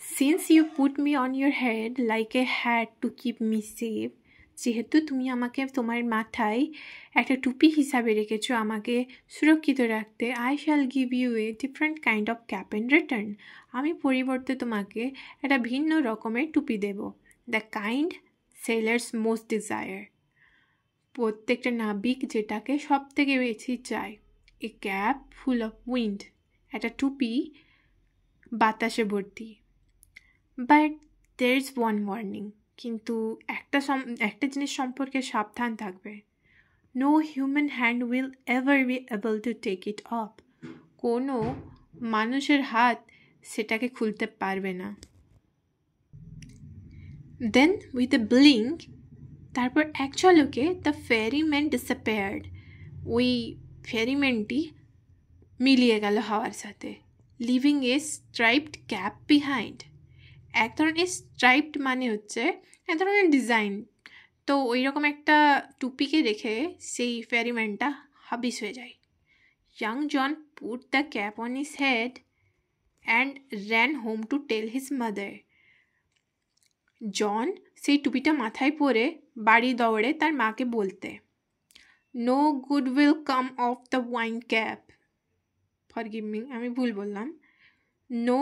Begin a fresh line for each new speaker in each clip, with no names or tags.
Since you put me on your head like a hat to keep me safe, যেহেতু তুমি আমাকে তোমার মাথায় একটা টুপি হিসাবে রেখেছো আমাকে সুরক্ষিত রাখতে, I shall give you a different kind of cap in return. আমি পরিবর্তে তোমাকে একটা ভিন্ন রকমের টুপি দেব. The kind sailors most desire. প্রত্যেকটা নাবিক যেটাকে সব থেকে বেশি চায়. A cap full of wind. একটা টুপি বাতাসে ভর্তি. But there is one warning. কিন্তু একটা জিনিস সম্পর্কে সাবধান থাকবে. No human hand will ever be able to take it off. কোনো মানুষের হাত সেটাকে খুলতে পারবে না. Then with a blink, তারপর এক ঝলকে the ferryman disappeared. ওই ফেরিম্যানটি মিলিয়ে গেল হাওয়ার সাথে. Leaving a striped cap behind. এক ধরনের স্ট্রাইপড মানে হচ্ছে এক ধরনের ডিজাইন. তো ওই রকম একটা টুপিকে রেখে সেই ফেরিম্যানটা হাবিস হয়ে যায়. Young John put the cap on his head and ran home to tell his mother. জন সেই টুপিটা মাথায় পরে বাড়ি দৌড়ে তার মাকে বলতে. No good will come of the wind cap. Forgive me, আমি ভুল বললাম. No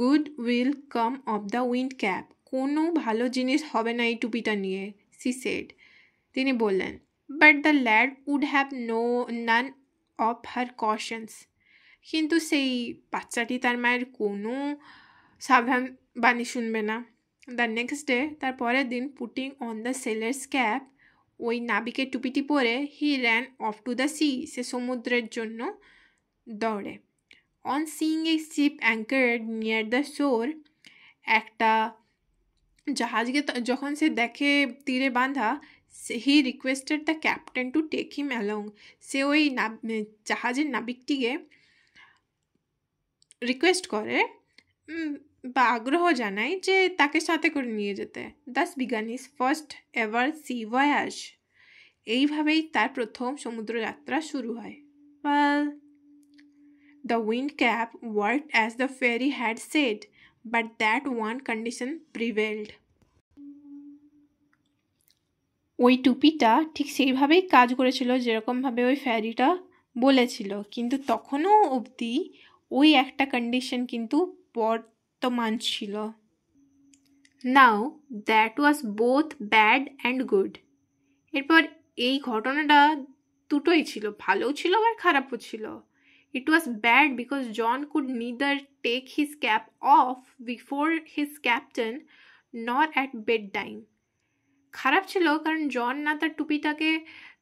good will come of the wind cap. কোনো ভালো জিনিস হবে না এই টুপিটা নিয়ে, she said. তিনি বললেন. But the lad would have none of her cautions. কিন্তু সেই বাচ্চাটি তার মায়ের কোনো সাবধান বাণী শুনবে না. The next day, তার পরের দিন, putting on the sailor's cap, ওই নাবিকের টুপিটি পরে, he ran off to the sea. সে সমুদ্রের জন্য দৌড়ে. On seeing a ship anchored near the shore, একটা জাহাজকে যখন সে দেখে তীরে বাঁধা, he requested the captain to take him along. সে ওই জাহাজের নাবিকটিকে রিকোয়েস্ট করে বা আগ্রহ জানায় যে তাকে সাথে করে নিয়ে যেতে. Thus began his first ever sea voyage. এইভাবেই তার প্রথম সমুদ্রযাত্রা শুরু হয়. Well, the wind cap worked as the fairy had said, but that one condition prevailed. ওই টুপিটা ঠিক সেইভাবেই কাজ করেছিল যেরকমভাবে ওই ফ্যারিটা বলেছিল, কিন্তু তখনও অবধি ওই একটা কন্ডিশন কিন্তু বর্তমান ছিল. Now that was both bad and good. এরপর এই ঘটনাটা দুটোই ছিল, ভালোও ছিল আবার খারাপও ছিল. It was bad because John could neither take his cap off before his captain nor at bedtime. খারাপ ছিল কারণ জন না তার টুপিটাকে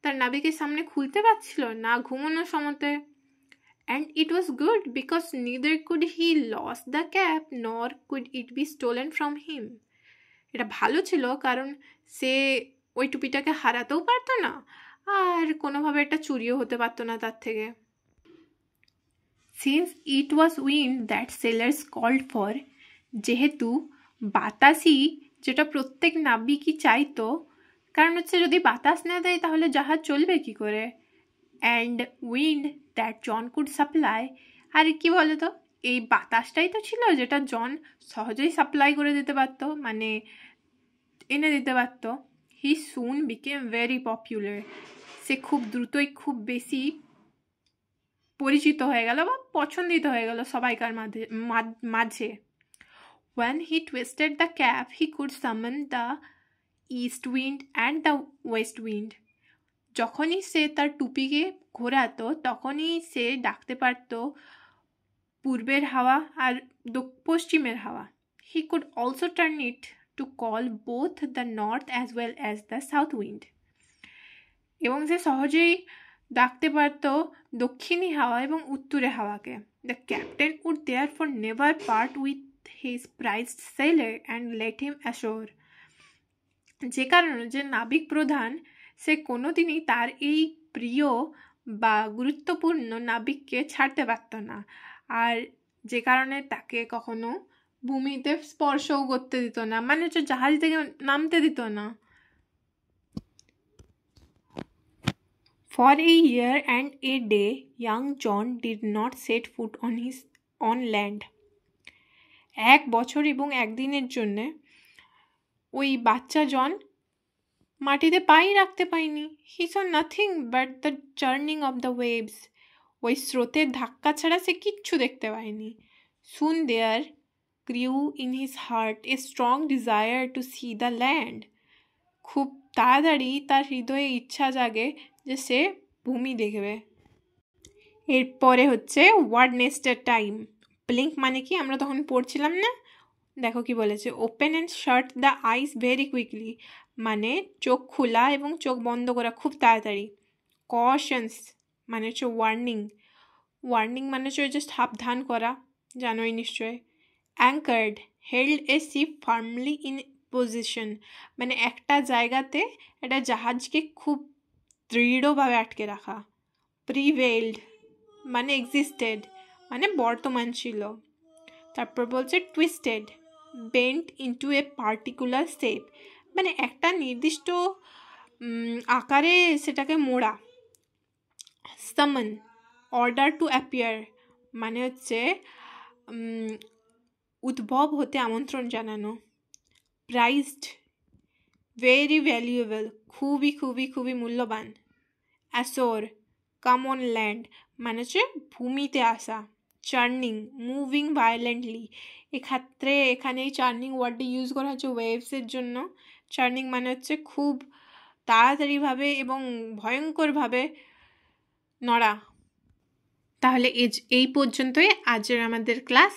তার নাবিকের সামনে খুলতে পারছিল না ঘুমানোর সময়তে. And it was good because neither could he lose the cap nor could it be stolen from him. এটা ভালো ছিল কারণ সে ওই টুপিটাকে হারাতেও পারতো না আর কোনোভাবে এটা চুরিও হতে পারতো না তার থেকে. Since it was wind that sailors called for, যেহেতু বাতাসই যেটা প্রত্যেক নাবিকই চাইতো, কারণ হচ্ছে যদি বাতাস না দেয় তাহলে জাহাজ চলবে কি করে. And wind that John could supply, আর কি বলতো এই বাতাসটাই তো ছিল যেটা জন সহজেই সাপ্লাই করে দিতে পারতো, মানে এনে দিতে পারতো. He soon became very popular. সে খুব দ্রুতই খুব বেশি পরিচিত হয়ে গেল বা পছন্দিত হয়ে গেল সবাইকার মাঝে. When he twisted the cap, he could summon the east wind and the west wind. যখনই সে তার টুপিকে ঘোরাতো তখনই সে ডাকতে পারত পূর্বের হাওয়া আর পশ্চিমের হাওয়া. He could also turn it to call both the north as well as the south wind. এবং সে সহজেই ডাকতে পারত দক্ষিণী হাওয়া এবং উত্তরে হাওয়াকে. The captain would therefore never part with his prized sailor and let him ashore. যে কারণে যে নাবিক প্রধান সে কোনোদিনই তার এই প্রিয় বা গুরুত্বপূর্ণ নাবিককে ছাড়তে পারত না, আর যে কারণে তাকে কখনো ভূমিতে স্পর্শও করতে দিত না, মানে হচ্ছে জাহাজ থেকে নামতে দিত না. For a year and a day, young John did not set foot on land. 1 বছর এবং 1 দিনের জন্যে ওই বাচ্চা জন মাটিতে পাই রাখতে পায়নি। He saw nothing but the churning of the waves. ওই স্রোতের ধাক্কা ছাড়া সে কিচ্ছু দেখতে পায়নি। Soon there grew in his heart a strong desire to see the land. খুব তাড়াতাড়ি তার হৃদয়ে ইচ্ছা জাগে যে সে ভূমি দেখবে। এরপরে হচ্ছে ওয়ার্ড নেস্টের টাইম। ব্লিঙ্ক মানে কি আমরা তখন পড়ছিলাম না, দেখো কি বলেছে, open and shut the eyes very quickly, মানে চোখ খোলা এবং চোখ বন্ধ করা খুব তাড়াতাড়ি। কশনস মানে হচ্ছে ওয়ার্নিং, ওয়ার্নিং মানে হচ্ছে জাস্ট সাবধান করা, জানোই নিশ্চয়। অ্যাঙ্কার্ড held a ship firmly in position, মানে একটা জায়গাতে একটা জাহাজকে খুব দৃঢ়ভাবে আটকে রাখা। প্রিভেইলড মানে এক্সিস্টেড, মানে বর্তমান ছিল। তারপর বলছে twisted bent into a particular shape, মানে একটা নির্দিষ্ট আকারে সেটাকে মোড়া। সামন অর্ডার টু অ্যাপিয়ার, মানে হচ্ছে উদ্ভব হতে আমন্ত্রণ জানানো। প্রাইজড ভেরি ভ্যালুয়েবল, খুবই খুবই খুবই মূল্যবান। অ্যাসোর কাম অন ল্যান্ড, মানে হচ্ছে ভূমিতে আসা। চার্নিং মুভিং ভায়োলেন্টলি, এক্ষেত্রে এখানে এই চার্নিং ওয়ার্ডটি ইউজ করা হচ্ছে ওয়েভসের জন্য। চার্নিং মানে হচ্ছে খুব তাড়াতাড়িভাবে এবং ভয়ঙ্করভাবে নড়া। তাহলে এই পর্যন্তই আজের আমাদের ক্লাস।